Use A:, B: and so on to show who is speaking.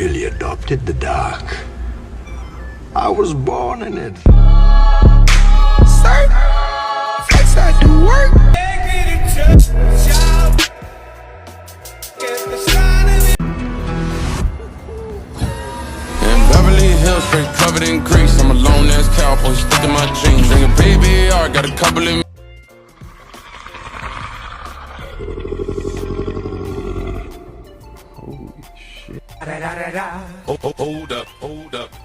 A: really adopted the dark. I was born in it. Sir, flex I do work.
B: In Beverly Hills, straight covered in grease. I'm a lone ass cowboy, stuck in my jeans. Drinking baby, I got a couple of.
A: Holy shit.
B: Hold up, hold up.